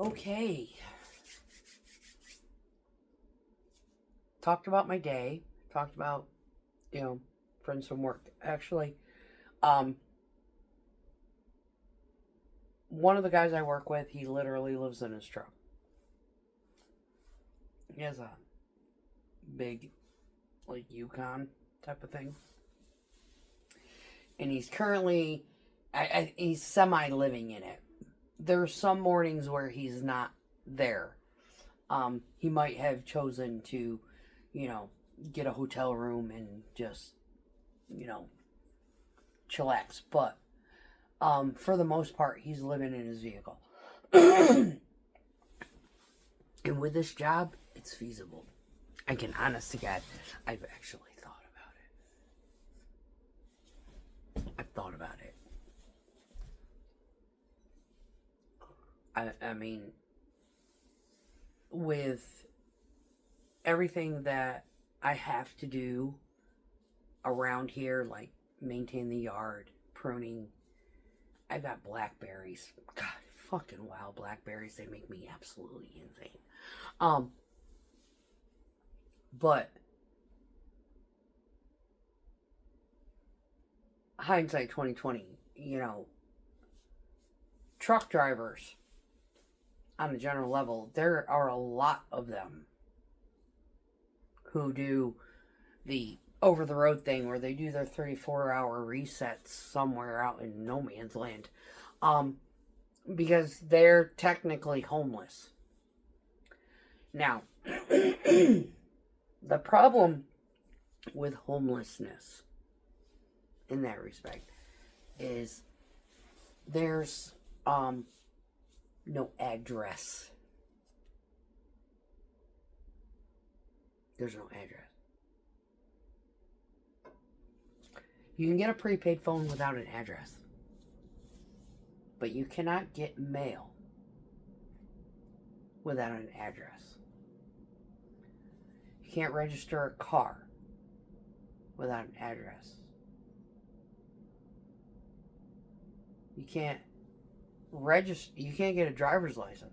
Okay. Talked about my day. Talked about, friends from work. Actually, um, one of the guys I work with, he literally lives in his truck. He has a big, like, Yukon type of thing. And he's currently, he's semi living in it. There's some mornings where he's not there. He might have chosen to, get a hotel room and just, you know, chillax. But for the most part, he's living in his vehicle. And with this job, it's feasible. I can, honest to God, I've actually thought about it. I've thought about it. I mean, with everything that I have to do around here, like maintain the yard, pruning, I got blackberries. God, fucking wild blackberries. They make me absolutely insane. But hindsight 2020, truck drivers on a general level, there are a lot of them who do the over the road thing where they do their 34-hour resets somewhere out in no man's land. Because they're technically homeless. Now, the problem with homelessness in that respect is there's no address. There's no address. You can get a prepaid phone without an address. But you cannot get mail without an address. You can't register a car without an address. You can't get a driver's license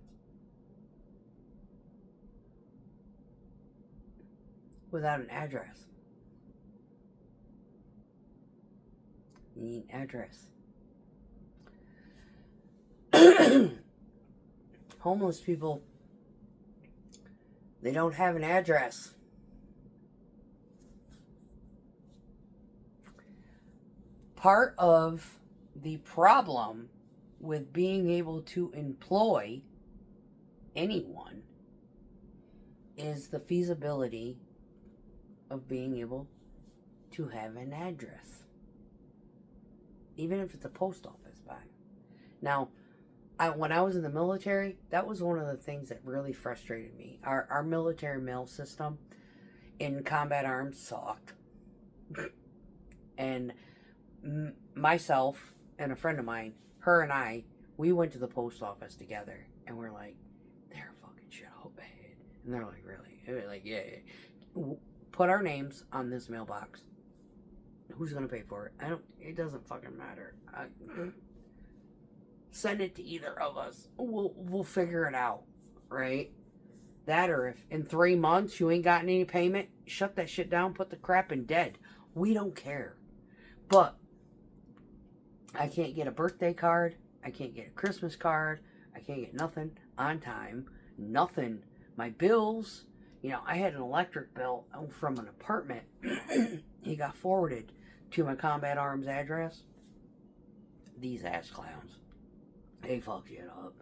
without an address. You need an address. Homeless people, they don't have an address. Part of the problem with being able to employ anyone is the feasibility of being able to have an address. Even if it's a post office box. Now, when I was in the military, that was one of the things that really frustrated me. Our military mail system in combat arms sucked. And myself and a friend of mine, her and I, we went to the post office together. And we're like, they're fucking shit all bad. And they're like, really? And we're like, yeah. Put our names on this mailbox. Who's going to pay for it? It doesn't fucking matter. Send it to either of us. We'll figure it out, right? That, or if in 3 months you ain't gotten any payment, shut that shit down, put the crap in dead. We don't care. But I can't get a birthday card. I can't get a Christmas card. I can't get nothing on time. Nothing. My bills, I had an electric bill from an apartment. He got forwarded to my combat arms address. These ass clowns. They fuck shit up.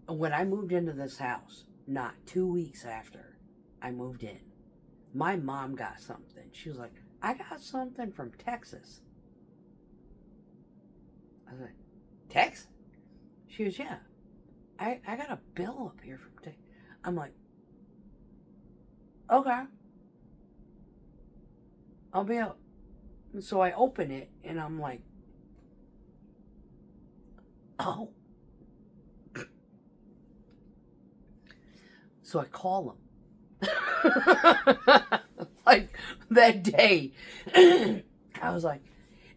When I moved into this house, not 2 weeks after I moved in, my mom got something. She was like, I got something from Texas. I was like, Texas? She was, yeah. I got a bill up here from Texas. I'm like, okay. I'll be out. So I open it and I'm like, oh. So I call him. Like that day. I was like,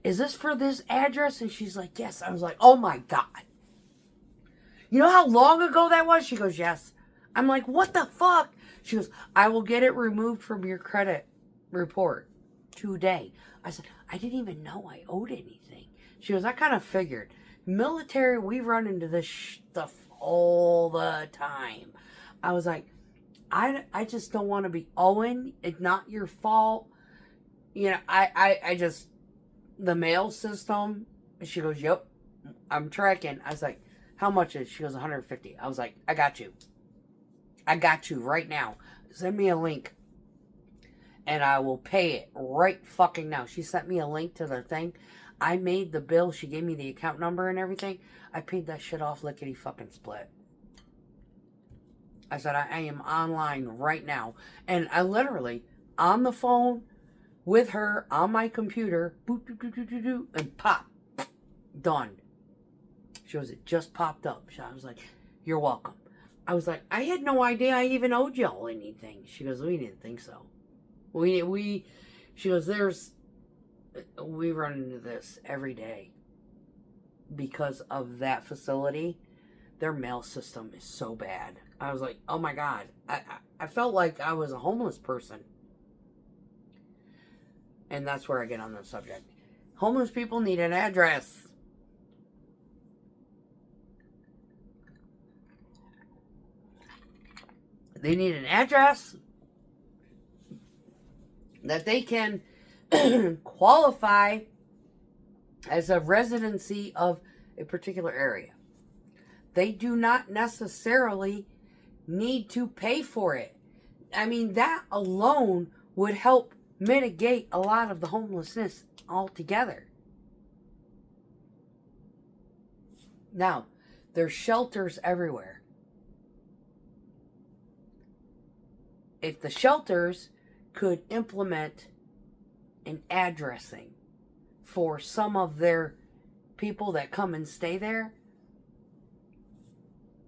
is this for this address? And she's like, yes. I was like, oh my God. You know how long ago that was? She goes, yes. I'm like, what the fuck? She goes, I will get it removed from your credit report today. I said, I didn't even know I owed anything. She goes, I kind of figured. Military, we run into this stuff all the time. I was like, I just don't want to be owing. It's not your fault. You know, I just, the mail system. She goes, yep, I'm tracking. I was like, how much is it? She goes, 150. I was like, I got you. I got you right now. Send me a link. And I will pay it right fucking now. She sent me a link to the thing. I made the bill. She gave me the account number and everything. I paid that shit off lickety fucking split. I said, I am online right now. And I literally, on the phone with her, on my computer, boop, doop, doop, doop, doop, doop, and pop. Done. She goes, it just popped up. I was like, you're welcome. I was like, I had no idea I even owed y'all anything. She goes, we didn't think so. She goes, we run into this every day because of that facility. Their mail system is so bad. I was like, oh my God. I felt like I was a homeless person. And that's where I get on the subject. Homeless people need an address. They need an address that they can qualify as a residency of a particular area. They do not necessarily need to pay for it. I mean, that alone would help mitigate a lot of the homelessness altogether. Now, there's shelters everywhere. If the shelters could implement an addressing for some of their people that come and stay there,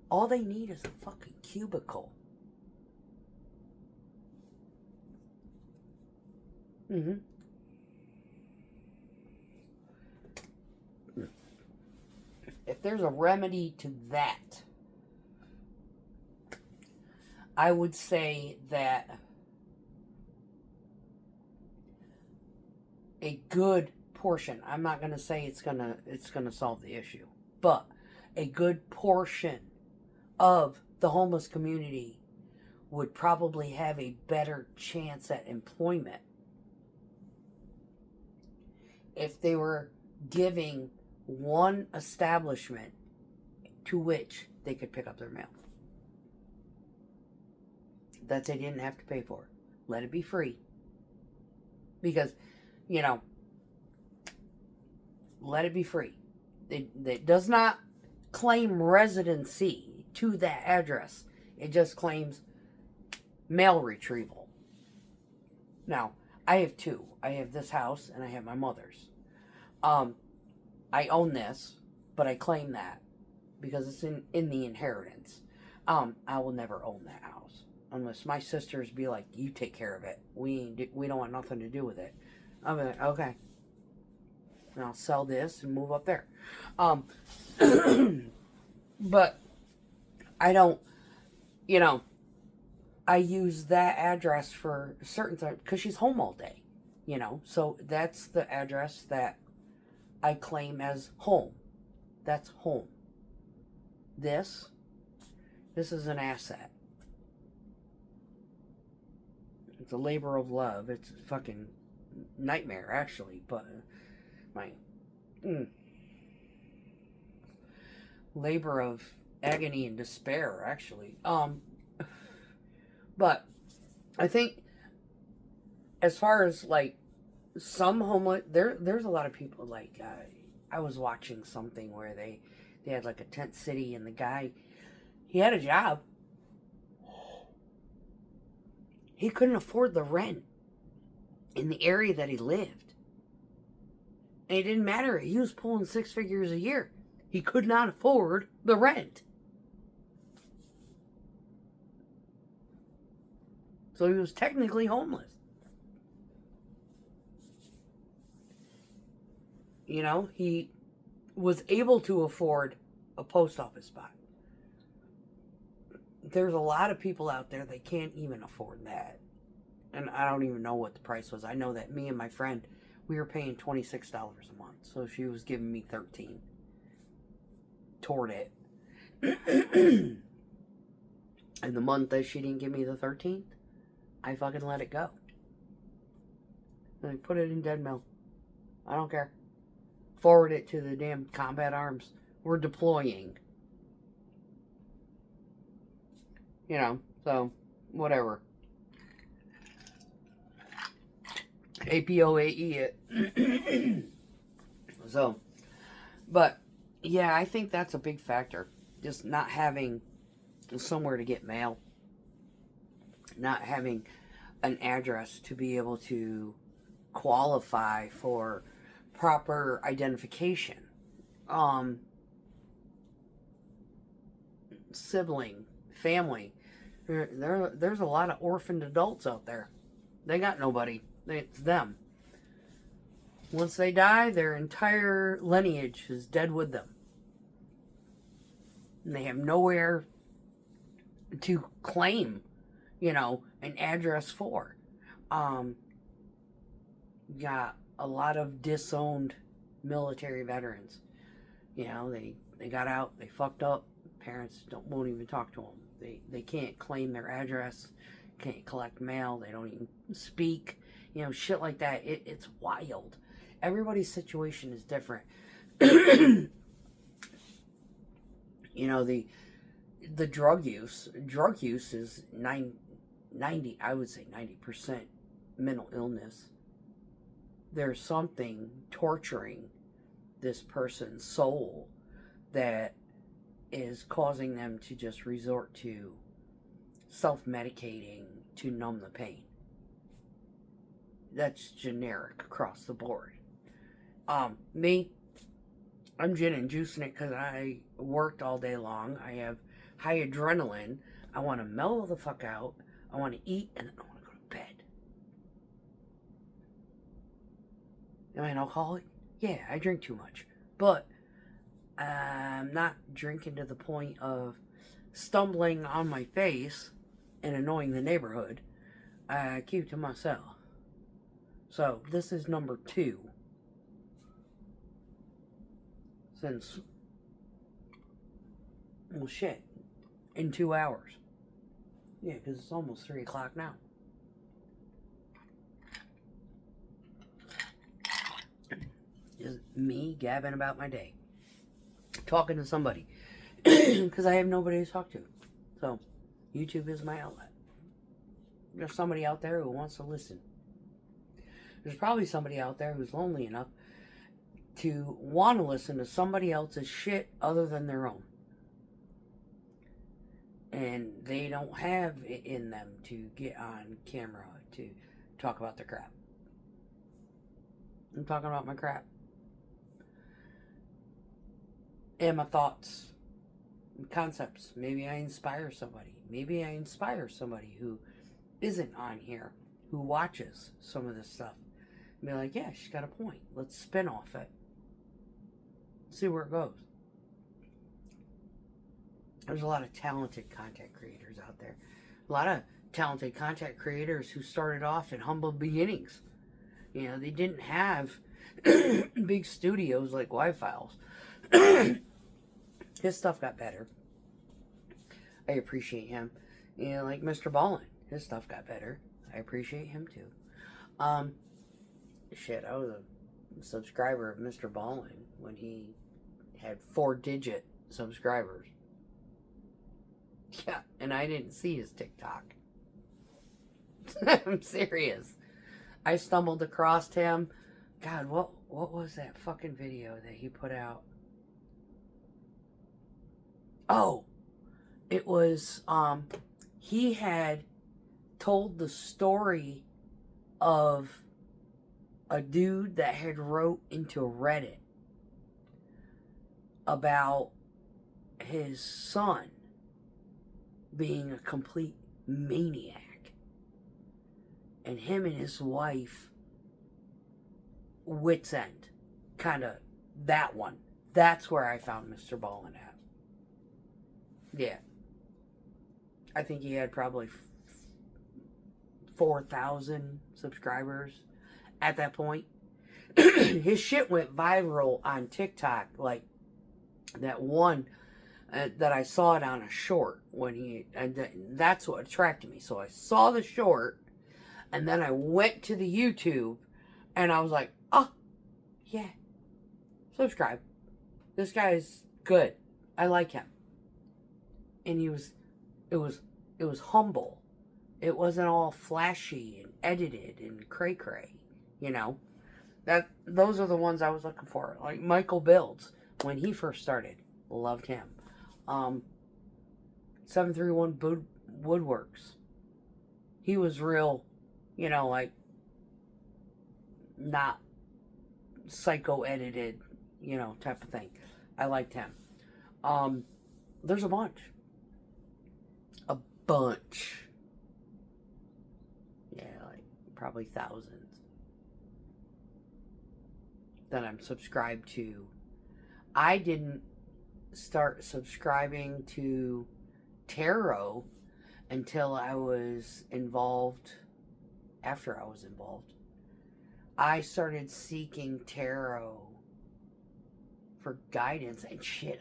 all they need is a fucking cubicle. If there's a remedy to that, I would say that a good portion, I'm not going to say it's going to solve the issue, but a good portion of the homeless community would probably have a better chance at employment if they were giving one establishment to which they could pick up their mail that they didn't have to pay for. Let it be free. Because, you know, let it be free. It does not claim residency to that address. It just claims mail retrieval. Now, I have two. I have this house and I have my mother's. I own this, but I claim that because it's in the inheritance. I will never own that house unless my sisters be like, you take care of it. We don't want nothing to do with it. I'm like, okay. And I'll sell this and move up there. But I don't, you know, I use that address for certain things because she's home all day, you know. So that's the address that I claim as home. That's home. This is an asset. It's a labor of love. It's a fucking nightmare, actually. But my labor of agony and despair, actually. But I think as far as like some homeless, there's a lot of people like I was watching something where they had like a tent city and the guy, he had a job. He couldn't afford the rent in the area that he lived. And it didn't matter. He was pulling 6 figures a year. He could not afford the rent. So he was technically homeless. You know, he was able to afford a post office spot. there's a lot of people out there that can't even afford that. And I don't even know what the price was. I know that me and my friend, we were paying $26 a month. So she was giving me $13 toward it. And the month that she didn't give me the 13th, I fucking let it go. And I put it in dead mail. I don't care. Forward it to the damn combat arms. We're deploying. You know, so, whatever. APOAE it. So, but, yeah, I think that's a big factor. Just not having somewhere to get mail. Not having an address to be able to qualify for proper identification. Sibling, family. There's a lot of orphaned adults out there. They got nobody. It's them. Once they die, their entire lineage is dead with them. And they have nowhere to claim, an address for. Got a lot of disowned military veterans. They got out, they fucked up. Parents won't even talk to them. They can't claim their address, can't collect mail, they don't even speak. Shit like that. It's wild. Everybody's situation is different. The drug use is 90, I would say 90% mental illness. There's something torturing this person's soul that is causing them to just resort to self-medicating to numb the pain. That's generic across the board. Me, I'm gin and juicing it because I worked all day long. I have high adrenaline. I want to mellow the fuck out. I want to eat, and then I want to go to bed. Am I an alcoholic? Yeah, I drink too much. But I'm not drinking to the point of stumbling on my face and annoying the neighborhood. I keep to myself. So, this is number 2. Since, well, shit, in 2 hours. Yeah, because it's almost 3 o'clock now. Just me gabbing about my day. Talking to somebody. Because I have nobody to talk to. So, YouTube is my outlet. There's somebody out there who wants to listen. There's probably somebody out there who's lonely enough to want to listen to somebody else's shit other than their own. And they don't have it in them to get on camera to talk about their crap. I'm talking about my crap. And my thoughts. And concepts. Maybe I inspire somebody. Maybe I inspire somebody who isn't on here, who watches some of this stuff. And be like, yeah, she's got a point. Let's spin off it. See where it goes. There's a lot of talented content creators out there. A lot of talented content creators who started off in humble beginnings. They didn't have big studios like Y-Files. His stuff got better. I appreciate him. Like Mr. Ballin. His stuff got better. I appreciate him too. Shit, I was a subscriber of Mr. Ballin when he had 4-digit subscribers. Yeah, and I didn't see his TikTok. I'm serious. I stumbled across him. God, what was that fucking video that he put out? Oh, it was, he had told the story of a dude that had wrote into Reddit about his son being a complete maniac. And him and his wife, wit's end. Kind of that one. That's where I found Mr. Ballin at. Yeah. I think he had probably 4,000 subscribers at that point. His shit went viral on TikTok, like that one that I saw it on a short when he, and that's what attracted me. So I saw the short, and then I went to the YouTube, and I was like, oh, yeah, subscribe. This guy's good. I like him. And it was humble. It wasn't all flashy and edited and cray-cray, you know. Those are the ones I was looking for. Like Michael Builds, when he first started, loved him. 731 Woodworks. He was real, you know, like not psycho edited, you know, type of thing. I liked him. There's a bunch. A bunch. Yeah, like probably thousands that I'm subscribed to. I didn't start subscribing to tarot until I was involved. After I was involved, I started seeking tarot for guidance and shit.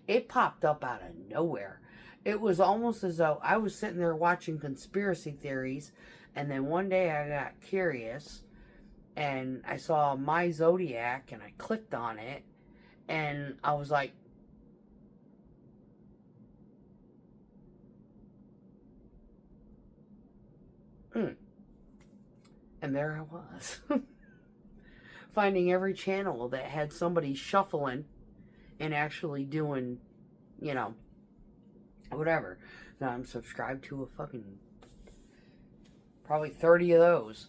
It popped up out of nowhere. It was almost as though I was sitting there watching conspiracy theories, and then one day I got curious and I saw my zodiac and I clicked on it, and I was like, and there I was. Finding every channel that had somebody shuffling and actually doing, you know, whatever. Now I'm subscribed to a fucking probably 30 of those.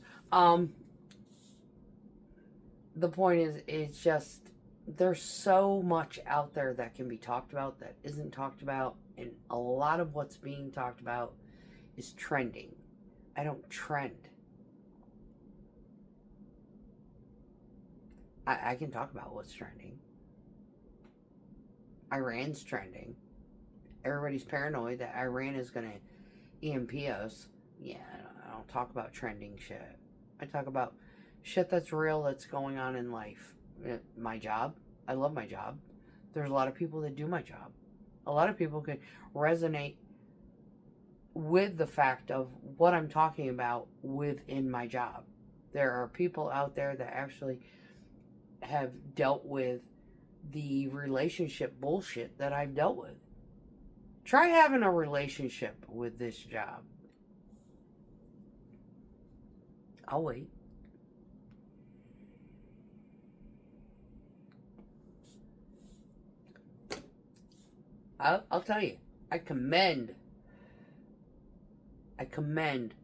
The point is, it's just, there's so much out there that can be talked about that isn't talked about, and a lot of what's being talked about is trending. I don't trend. I can talk about what's trending. Iran's trending. Everybody's paranoid that Iran is going to EMP us. Yeah, I don't talk about trending shit. I talk about shit that's real, that's going on in life. My job. I love my job. There's a lot of people that do my job. A lot of people can resonate with the fact of what I'm talking about within my job. There are people out there that actually have dealt with the relationship bullshit that I've dealt with. Try having a relationship with this job. I'll wait. I'll tell you, I commend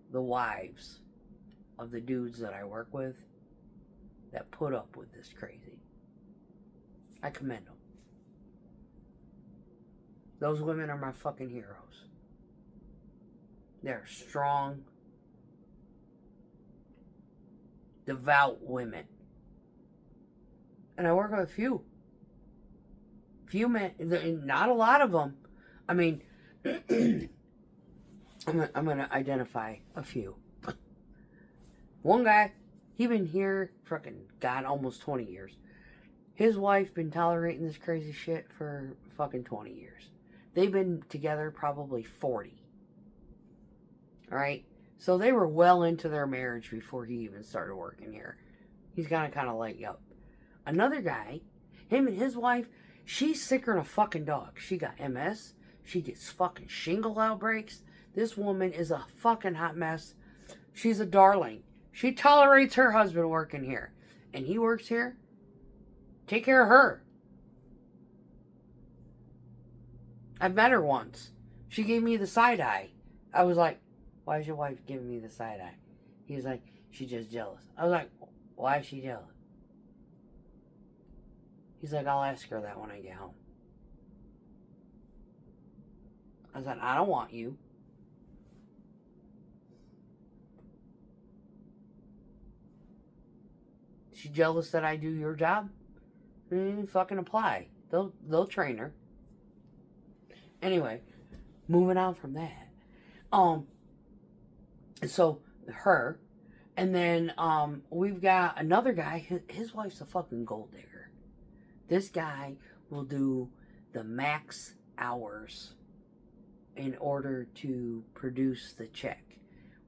the wives of the dudes that I work with that put up with this crazy. I commend them. Those women are my fucking heroes. They're strong, devout women. And I work with a few. Few men, not a lot of them. I mean, I'm gonna identify a few. One guy, he been here fucking God almost 20 years. His wife been tolerating this crazy shit for fucking 20 years. They've been together probably 40. Alright? So they were well into their marriage before he even started working here. He's gonna kind of light you up. Another guy, him and his wife, she's sicker than a fucking dog. She got MS. She gets fucking shingle outbreaks. This woman is a fucking hot mess. She's a darling. She tolerates her husband working here. And he works here. Take care of her. I've met her once. She gave me the side eye. I was like, why is your wife giving me the side eye? He was like, she's just jealous. I was like, why is she jealous? He's like, I'll ask her that when I get home. I was like, I don't want you. She jealous that I do your job? Fucking apply. They'll train her. Anyway, moving on from that. Um, so her, and then we've got another guy. His wife's a fucking gold digger. This guy will do the max hours in order to produce the check.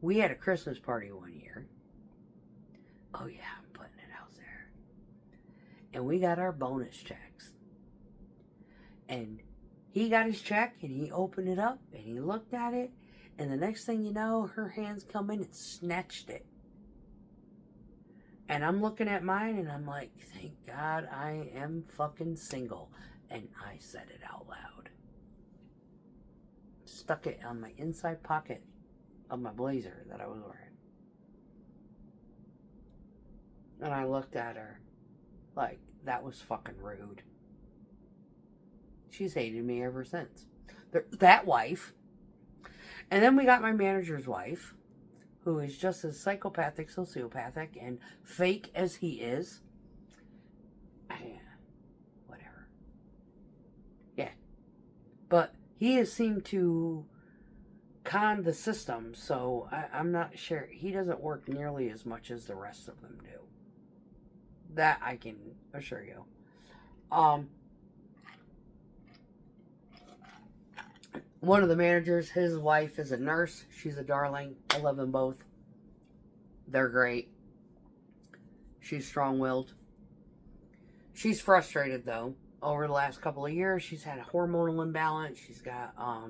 We had a Christmas party one year. Oh yeah, I'm putting it out there. And we got our bonus checks. And he got his check and he opened it up and he looked at it. And the next thing you know, her hands come in and snatched it. And I'm looking at mine and I'm like, thank God I am fucking single. And I said it out loud. Stuck it on my inside pocket of my blazer that I was wearing. And I looked at her like, that was fucking rude. She's hated me ever since. That wife. And then we got my manager's wife, who is just as psychopathic, sociopathic, and fake as he is. Whatever. Yeah. But he has seemed to con the system, so I'm not sure. He doesn't work nearly as much as the rest of them do. That I can assure you. One of the managers, his wife is a nurse. She's a darling. I love them both. They're great. She's strong-willed. She's frustrated, though. Over the last couple of years, she's had a hormonal imbalance. She's got, I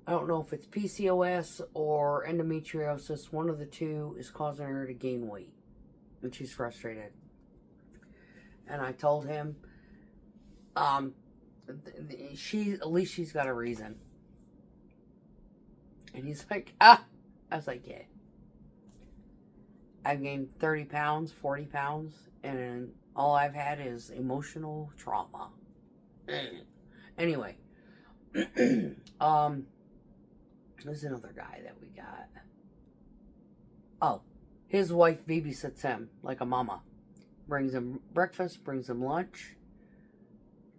don't know if it's PCOS or endometriosis. One of the two is causing her to gain weight. And she's frustrated. And I told him, at least she's got a reason. And he's like, I was like, yeah. I've gained 30 pounds, 40 pounds, and all I've had is emotional trauma. Anyway. There's another guy that we got. Oh, his wife babysits him like a mama. Brings him breakfast, brings him lunch.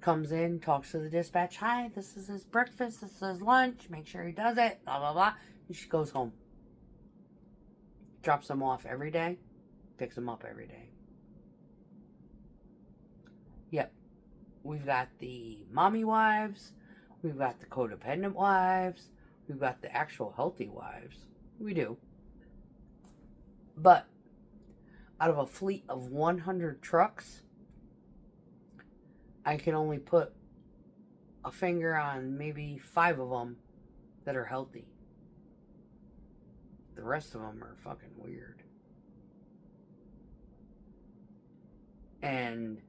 Comes in, talks to the dispatch. Hi, this is his breakfast, this is his lunch. Make sure he does it, blah, blah, blah. And she goes home. Drops him off every day. Picks him up every day. Yep. We've got the mommy wives. We've got the codependent wives. We've got the actual healthy wives. We do. But out of a fleet of 100 trucks, I can only put a finger on maybe 5 of them that are healthy. The rest of them are fucking weird. And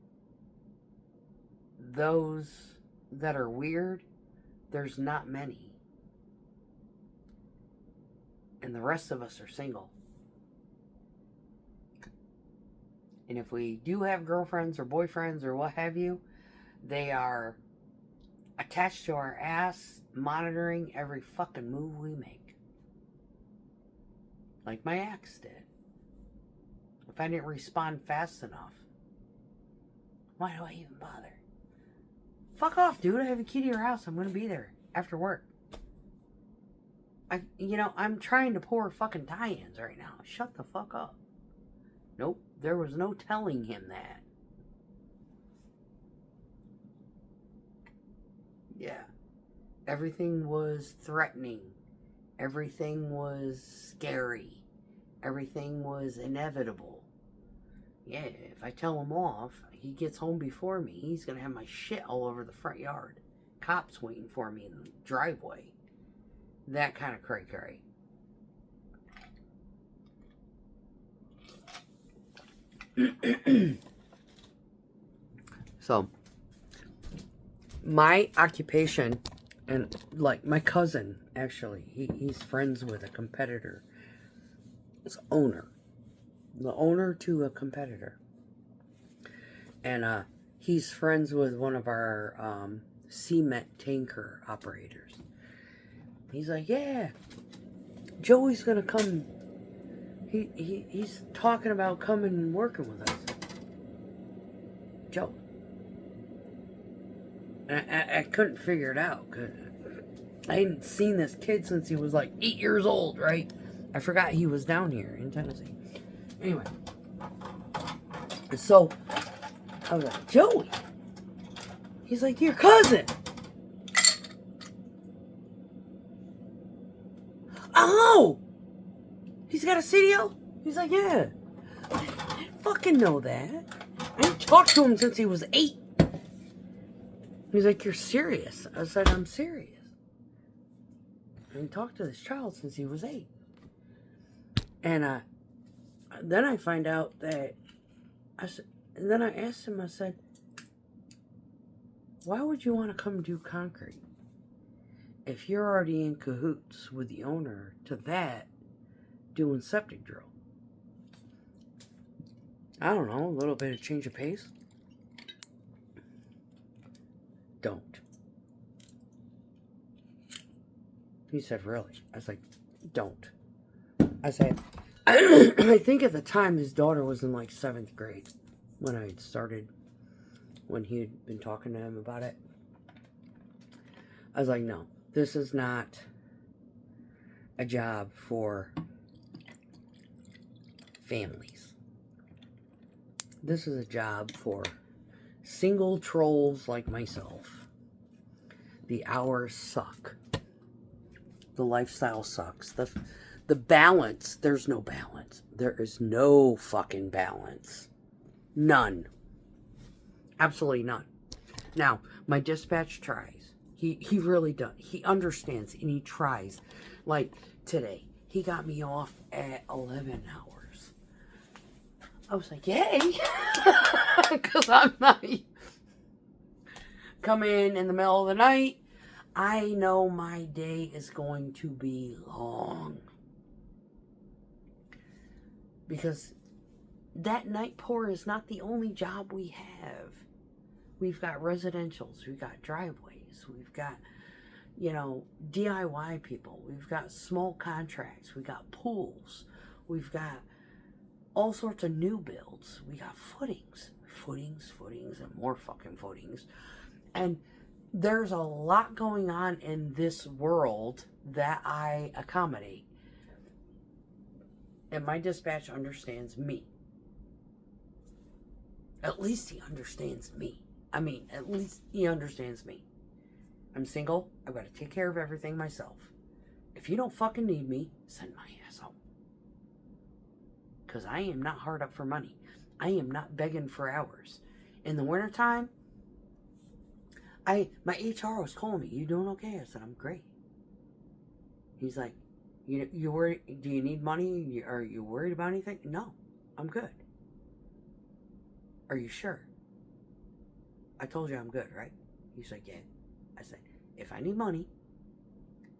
those that are weird, there's not many. And the rest of us are single. And if we do have girlfriends or boyfriends or what have you, they are attached to our ass, monitoring every fucking move we make. Like my ex did. If I didn't respond fast enough, why do I even bother? Fuck off, dude. I have a key to your house. I'm going to be there after work. I'm trying to pour fucking tie-ins right now. Shut the fuck up. Nope. There was no telling him that. Yeah. Everything was threatening. Everything was scary. Everything was inevitable. Yeah, if I tell him off, he gets home before me. He's going to have my shit all over the front yard. Cops waiting for me in the driveway. That kind of cray-cray. So, my occupation, and like my cousin, actually, he's friends with a competitor. It's owner. The owner to a competitor. And he's friends with one of our cement tanker operators. He's like, yeah, Joey's gonna come. He's talking about coming and working with us. Joe. And I couldn't figure it out. I hadn't seen this kid since he was like 8 years old, right? I forgot he was down here in Tennessee. Anyway. So, I was like, Joey. He's like, your cousin. Oh! He's got a CDL? He's like, yeah. I didn't fucking know that. I didn't talk to him since he was 8. He's like, you're serious? I said, I'm serious. I didn't talk to this child since he was 8. And then I find out that, and then I asked him, I said, why would you want to come do concrete if you're already in cahoots with the owner to that doing septic drill? I don't know, a little bit of change of pace. Don't. He said, really? I was like, don't. I said, I think at the time his daughter was in like 7th grade when I had started, when he had been talking to him about it. I was like, no, this is not a job for families. This is a job for single trolls like myself. The hours suck. The lifestyle sucks. The balance, there's no balance. There is no fucking balance. None. Absolutely none. Now, my dispatch tries. He really does. He understands and he tries. Like today, he got me off at 11 hours. I was like, yay! Because I'm not come in the middle of the night. I know my day is going to be long. Because that night pour is not the only job we have. We've got residentials, we've got driveways, we've got, DIY people, we've got small contracts, we've got pools, we've got all sorts of new builds, we got footings, and more fucking footings. And there's a lot going on in this world that I accommodate. And my dispatch understands me. At least he understands me. I mean, at least he understands me. I'm single. I've got to take care of everything myself. If you don't fucking need me, send my ass home. Because I am not hard up for money. I am not begging for hours. In the wintertime, my HR was calling me. You doing okay? I said, I'm great. He's like, you worried? Do you need money? Are you worried about anything? No, I'm good. Are you sure? I told you I'm good, right? He's like, yeah. I said, if I need money,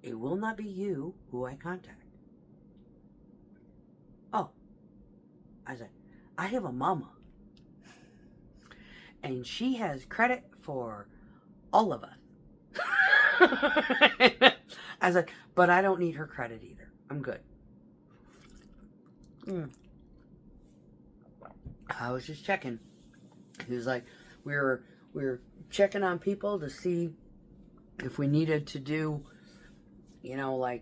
it will not be you who I contact. Oh. I said, I have a mama. And she has credit for all of us. I said, but I don't need her credit either. I'm good. I was just checking. He was like, we were checking on people to see if we needed to do, with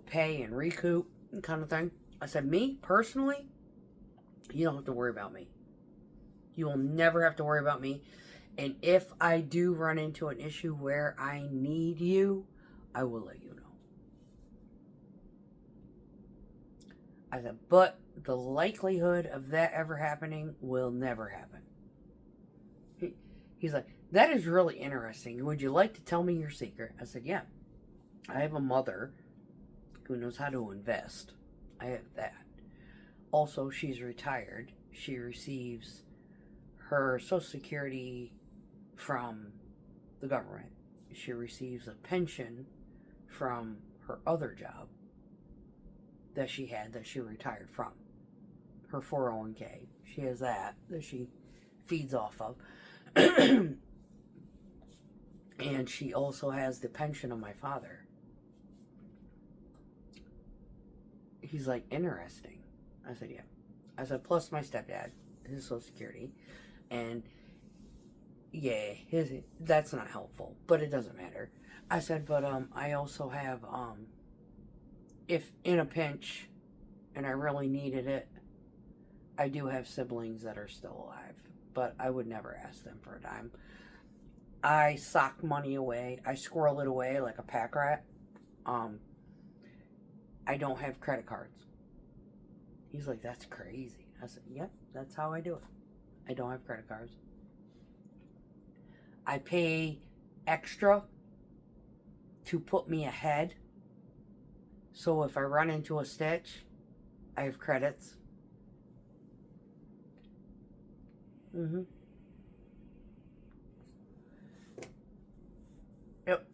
pay and recoup kind of thing. I said, me, personally, you don't have to worry about me. You will never have to worry about me. And if I do run into an issue where I need you, I will let you know. I said, but the likelihood of that ever happening will never happen. He's like, that is really interesting. Would you like to tell me your secret? I said, yeah. I have a mother who knows how to invest. I have that. Also, she's retired. She receives her Social Security from the government. She receives a pension from her other job that she had that she retired from. Her 401k. She has that she feeds off of. And she also has the pension of my father. He's like, interesting. I said, yeah. I said, plus my stepdad, his Social Security. And yeah, that's not helpful, but it doesn't matter. I said, but I also have if in a pinch and I really needed it, I do have siblings that are still alive, but I would never ask them for a dime. I sock money away. I squirrel it away like a pack rat. I don't have credit cards. He's like, that's crazy. I said, yep, that's how I do it. I don't have credit cards. I pay extra to put me ahead. So if I run into a stitch, I have credits. Yep.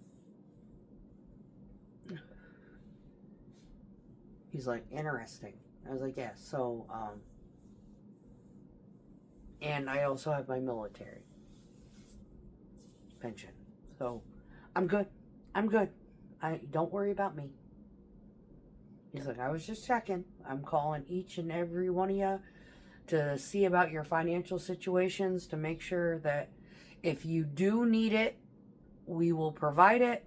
He's like, interesting. I was like, yeah, so, and I also have my military pension. So, I'm good. I'm good. Don't worry about me. He's like, I was just checking. I'm calling each and every one of you to see about your financial situations, to make sure that if you do need it, we will provide it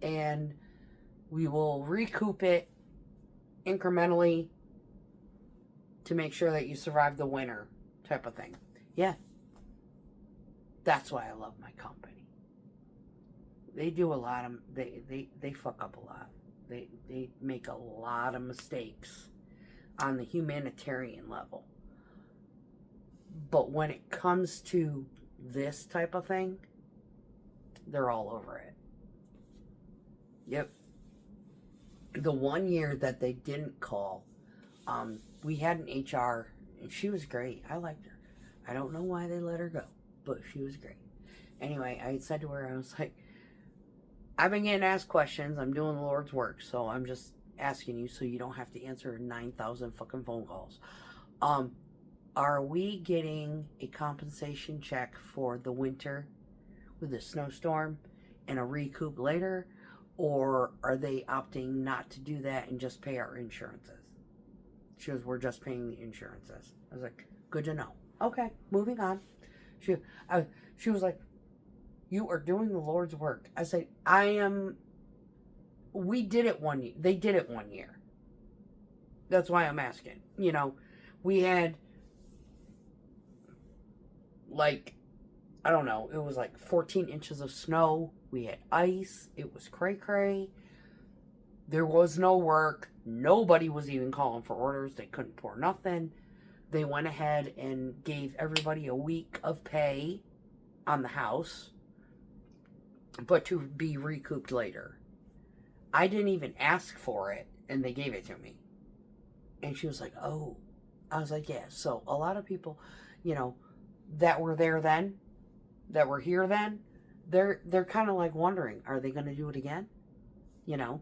and we will recoup it incrementally to make sure that you survive the winter, type of thing. Yeah. That's why I love my company. They do a lot of, they fuck up a lot. They make a lot of mistakes on the humanitarian level. But when it comes to this type of thing, they're all over it. Yep. The 1 year that they didn't call, we had an HR, and she was great. I liked her. I don't know why they let her go, but she was great. Anyway, I said to her, I was like, I've been getting asked questions. I'm doing the Lord's work, so I'm just asking you so you don't have to answer 9,000 fucking phone calls. Are we getting a compensation check for the winter with the snowstorm and a recoup later? Or are they opting not to do that and just pay our insurances? She goes, we're just paying the insurances. I was like, good to know. Okay, moving on. She was like, you are doing the Lord's work. I said, I am. We did it 1 year. They did it 1 year. That's why I'm asking. You know, we had like, I don't know, it was like 14 inches of snow. We had ice. It was cray-cray. There was no work. Nobody was even calling for orders. They couldn't pour nothing. They went ahead and gave everybody a week of pay on the house, but to be recouped later. I didn't even ask for it, and they gave it to me. And she was like, oh. I was like, yeah. So a lot of people, you know, that were there then, that were here then, they're kind of like wondering, are they going to do it again? You know?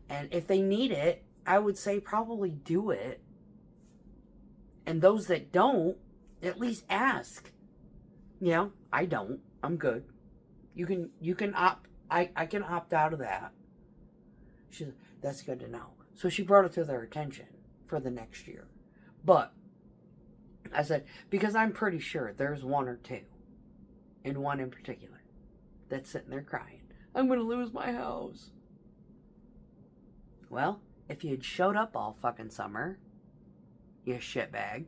And if they need it, I would say probably do it. And those that don't, at least ask. You know, I don't. I'm good. You can opt. I can opt out of that. She said, that's good to know. So she brought it to their attention for the next year. But I said, because I'm pretty sure there's one or two, and one in particular, that's sitting there crying, I'm going to lose my house. Well, if you had showed up all fucking summer, you shitbag,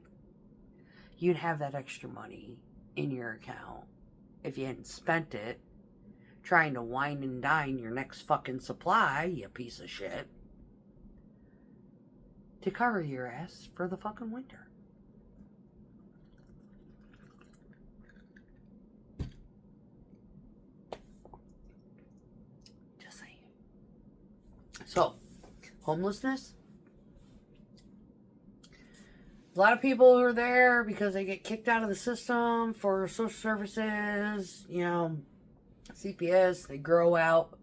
you'd have that extra money in your account if you hadn't spent it trying to wine and dine your next fucking supply, you piece of shit, to cover your ass for the fucking winter. Just saying. So, homelessness. A lot of people are there because they get kicked out of the system for social services, you know, CPS, they grow out,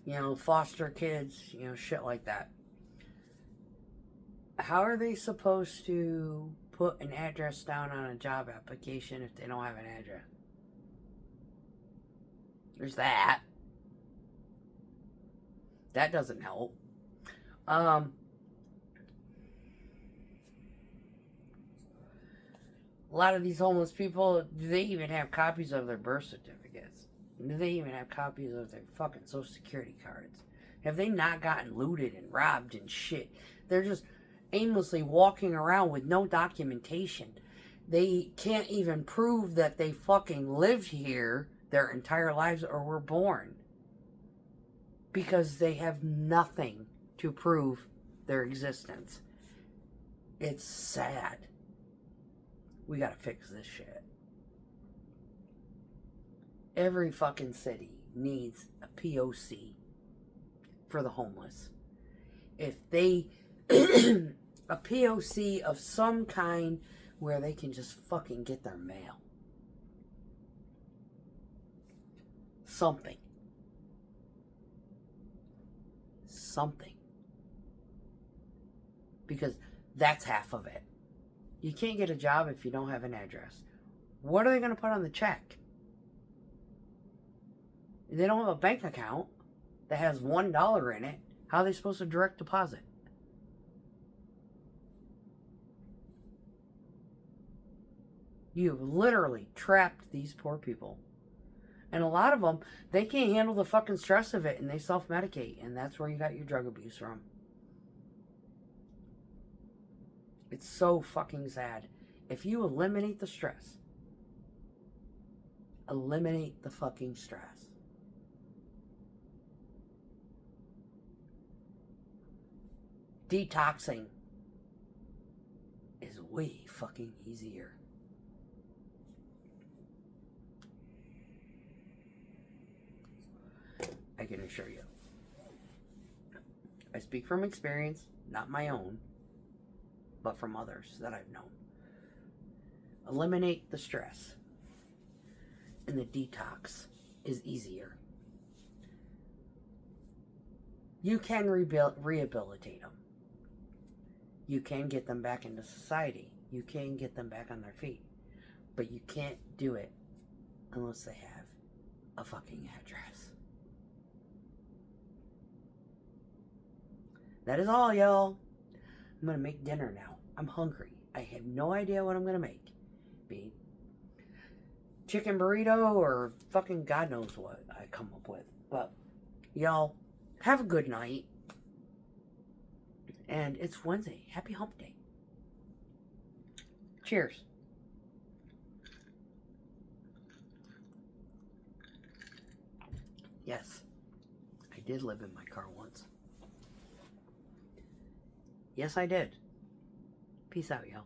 you know, foster kids, you know, shit like that. How are they supposed to put an address down on a job application if they don't have an address? There's that. That doesn't help. A lot of these homeless people, do they even have copies of their birth certificates? Do they even have copies of their fucking social security cards? Have they not gotten looted and robbed and shit? They're just aimlessly walking around with no documentation. They can't even prove that they fucking lived here their entire lives or were born. Because they have nothing to prove their existence. It's sad. We gotta fix this shit. Every fucking city needs a POC for the homeless. If they a POC of some kind where they can just fucking get their mail. Something. Because that's half of it. You can't get a job if you don't have an address. What are they going to put on the check? They don't have a bank account that has $1 in it. How are they supposed to direct deposit? You've literally trapped these poor people. And a lot of them, they can't handle the fucking stress of it and they self-medicate. And that's where you got your drug abuse from. It's so fucking sad. If you eliminate the stress, eliminate the fucking stress. Detoxing is way fucking easier. I can assure you. I speak from experience, not my own, but from others that I've known. Eliminate the stress, and the detox is easier. You can rehabilitate them. You can get them back into society. You can get them back on their feet. But you can't do it unless they have a fucking address. That is all, y'all. I'm going to make dinner now. I'm hungry. I have no idea what I'm going to make. Be chicken burrito or fucking God knows what I come up with. But, y'all, have a good night. And it's Wednesday. Happy hump day. Cheers. Yes, I did live in my car once. Yes, I did. Peace out, y'all.